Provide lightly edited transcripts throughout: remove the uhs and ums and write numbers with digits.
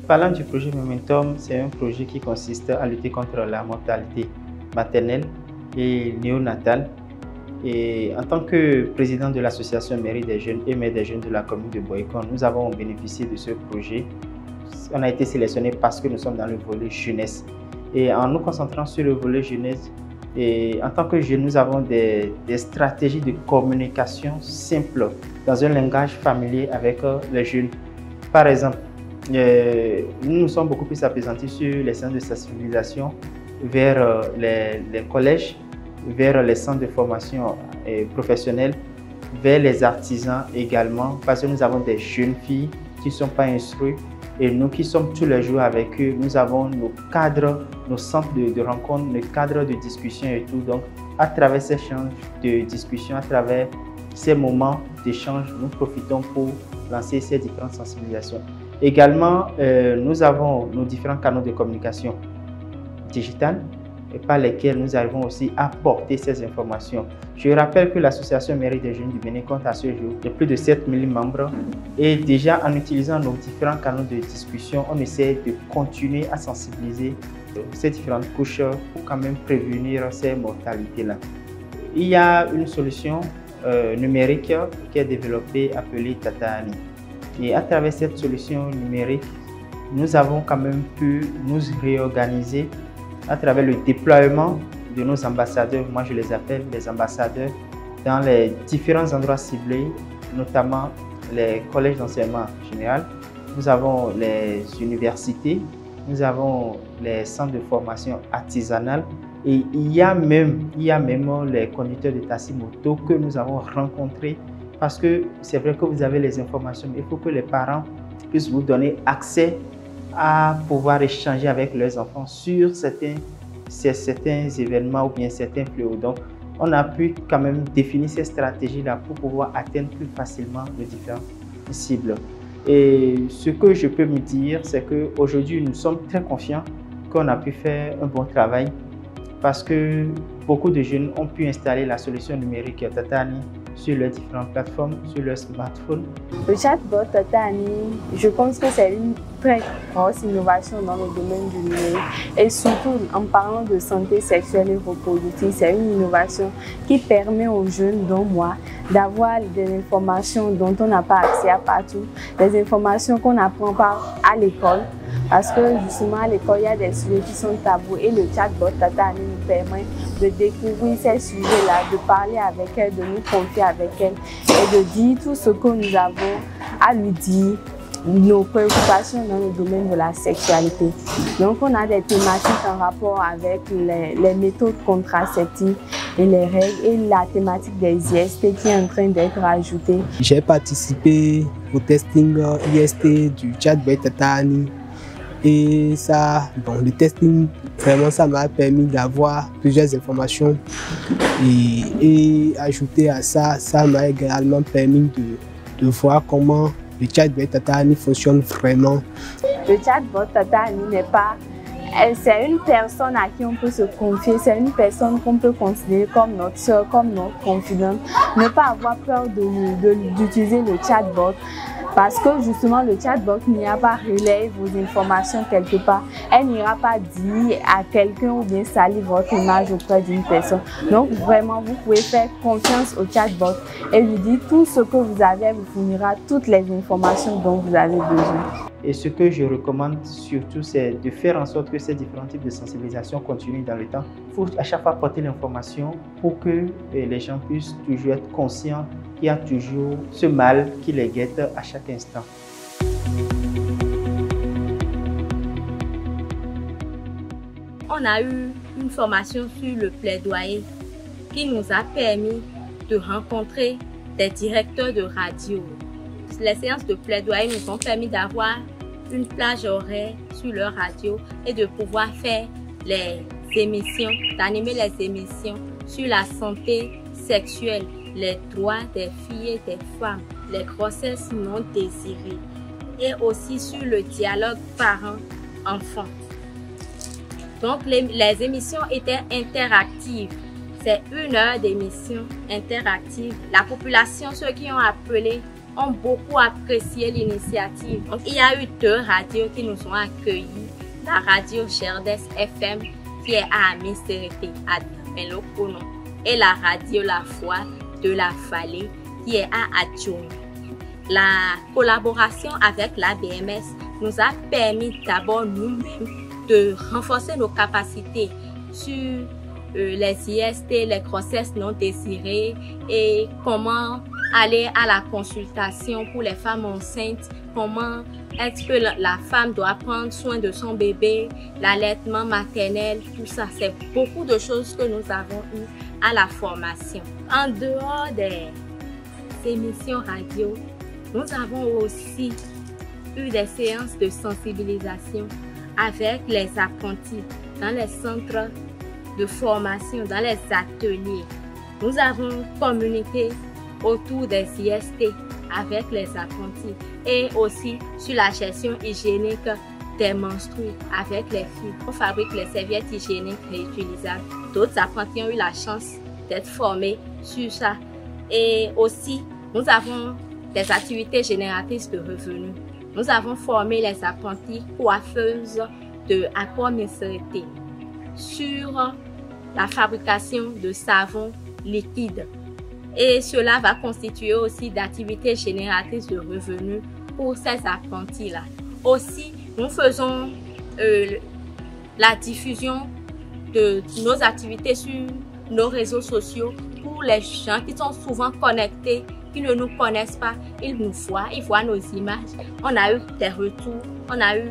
Parlant du projet Momentum, c'est un projet qui consiste à lutter contre la mortalité maternelle et néonatale. Et en tant que président de l'association Mairie des Jeunes et Mère des Jeunes de la commune de Boycon, nous avons bénéficié de ce projet. On a été sélectionné parce que nous sommes dans le volet jeunesse. Et en nous concentrant sur le volet jeunesse, et en tant que jeunes, nous avons des stratégies de communication simples dans un langage familier avec les jeunes. Par exemple, nous nous sommes beaucoup plus appesantis sur les centres de sensibilisation vers les collèges, vers les centres de formation professionnelle, vers les artisans également, parce que nous avons des jeunes filles qui ne sont pas instruites et nous qui sommes tous les jours avec eux, nous avons nos cadres, nos centres de rencontre, nos cadres de discussion et tout. Donc, à travers ces échanges de discussion, à travers ces moments d'échange, nous profitons pour lancer ces différentes sensibilisations. Également, nous avons nos différents canaux de communication digitale et par lesquels nous arrivons aussi à porter ces informations. Je rappelle que l'association Mairie des Jeunes du Bénin compte à ce jour de plus de 7000 membres et déjà en utilisant nos différents canaux de discussion, on essaie de continuer à sensibiliser ces différentes couches pour quand même prévenir ces mortalités-là. Il y a une solution numérique qui est développée appelée Tatani. Et à travers cette solution numérique, nous avons quand même pu nous réorganiser à travers le déploiement de nos ambassadeurs, moi je les appelle les ambassadeurs, dans les différents endroits ciblés, notamment les collèges d'enseignement général, nous avons les universités, nous avons les centres de formation artisanale et il y a même les conducteurs de taxi moto que nous avons rencontrés parce que c'est vrai que vous avez les informations, mais il faut que les parents puissent vous donner accès à pouvoir échanger avec leurs enfants sur certains événements ou bien certains fléaux. Donc, on a pu quand même définir ces stratégies-là pour pouvoir atteindre plus facilement les différentes cibles. Et ce que je peux me dire, c'est qu'aujourd'hui, nous sommes très confiants qu'on a pu faire un bon travail parce que beaucoup de jeunes ont pu installer la solution numérique Tatani sur leurs différentes plateformes, sur leur smartphone. Le chatbot Tatani, je pense que c'est une très grosse innovation dans le domaine du numérique et surtout en parlant de santé sexuelle et reproductive, c'est une innovation qui permet aux jeunes dont moi d'avoir des informations dont on n'a pas accès à partout, des informations qu'on n'apprend pas à l'école. Parce que justement à l'école, il y a des sujets qui sont tabous et le chatbot Tatani nous permet de découvrir ces sujets-là, de parler avec elle, de nous confier avec elle et de dire tout ce que nous avons à lui dire, nos préoccupations dans le domaine de la sexualité. Donc on a des thématiques en rapport avec les méthodes contraceptives et les règles et la thématique des IST qui est en train d'être ajoutée. J'ai participé au testing IST du chatbot Tatani. Et ça, bon, le testing, vraiment, ça m'a permis d'avoir plusieurs informations et ajouter à ça, ça m'a également permis de voir comment le chatbot Tatani fonctionne vraiment. Le chatbot Tatani n'est pas... C'est une personne à qui on peut se confier, c'est une personne qu'on peut considérer comme notre soeur, comme notre confidente. Ne pas avoir peur d'utiliser le chatbot. Parce que justement, le chatbot n'ira pas relayer vos informations quelque part. Elle n'ira pas dire à quelqu'un ou bien salir votre image auprès d'une personne. Donc vraiment, vous pouvez faire confiance au chatbot et lui dire tout ce que vous avez, elle vous fournira toutes les informations dont vous avez besoin. Et ce que je recommande surtout, c'est de faire en sorte que ces différents types de sensibilisation continuent dans le temps. Il faut à chaque fois porter l'information pour que les gens puissent toujours être conscients qu'il y a toujours ce mal qui les guette à chaque instant. On a eu une formation sur le plaidoyer qui nous a permis de rencontrer des directeurs de radio. Les séances de plaidoyer nous ont permis d'avoir une plage horaire sur leur radio et de pouvoir faire les émissions, d'animer les émissions sur la santé sexuelle, les droits des filles et des femmes, les grossesses non désirées et aussi sur le dialogue parent-enfant. Donc les émissions étaient interactives. C'est 1 heure d'émission interactive. La population, ceux qui ont appelé, ont beaucoup apprécié l'initiative. Il y a eu 2 radios qui nous ont accueillis. La radio Gerdes FM qui est à Amisérété, à Damelokono, et la radio La Foi de la Vallée qui est à Adjoum. La collaboration avec la BMS nous a permis d'abord nous-mêmes de renforcer nos capacités sur les IST, les grossesses non désirées et comment aller à la consultation pour les femmes enceintes, comment est-ce que la femme doit prendre soin de son bébé, l'allaitement maternel, tout ça. C'est beaucoup de choses que nous avons eues à la formation. En dehors des émissions radio, nous avons aussi eu des séances de sensibilisation avec les apprentis dans les centres de formation, dans les ateliers. Nous avons communiqué autour des IST avec les apprentis et aussi sur la gestion hygiénique des menstrues avec les filles. On fabrique les serviettes hygiéniques réutilisables. D'autres apprentis ont eu la chance d'être formés sur ça. Et aussi, nous avons des activités génératrices de revenus. Nous avons formé les apprentis coiffeuses de Aqua-Miserité sur la fabrication de savon liquide. Et cela va constituer aussi d'activités génératrices de revenus pour ces apprentis-là. Aussi, nous faisons la diffusion de nos activités sur nos réseaux sociaux pour les gens qui sont souvent connectés, qui ne nous connaissent pas. Ils nous voient, ils voient nos images. On a eu des retours, on a eu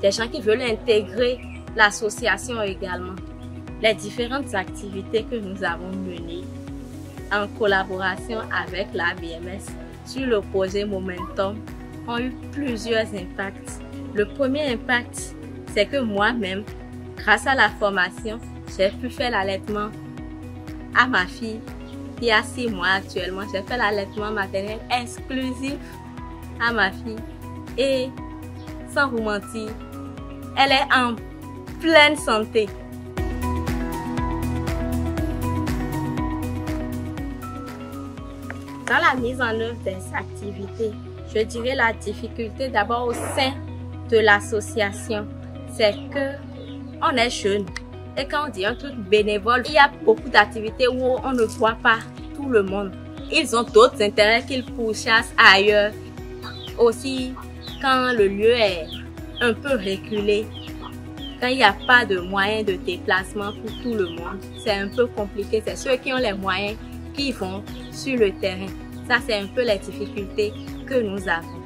des gens qui veulent intégrer l'association également. Les différentes activités que nous avons menées en collaboration avec la BMS sur le projet Momentum ont eu plusieurs impacts. Le premier impact, c'est que moi-même, grâce à la formation, j'ai pu faire l'allaitement à ma fille qui a 6 mois actuellement. J'ai fait l'allaitement maternel exclusif à ma fille et sans vous mentir, elle est en pleine santé. Dans la mise en œuvre des activités, je dirais la difficulté d'abord au sein de l'association, c'est que on est jeune. Et quand on dit un truc bénévole, il y a beaucoup d'activités où on ne voit pas tout le monde. Ils ont d'autres intérêts qu'ils pourchassent ailleurs. Aussi, quand le lieu est un peu reculé, quand il n'y a pas de moyens de déplacement pour tout le monde, c'est un peu compliqué. C'est ceux qui ont les moyens qui vont sur le terrain. Ça, c'est un peu les difficultés que nous avons.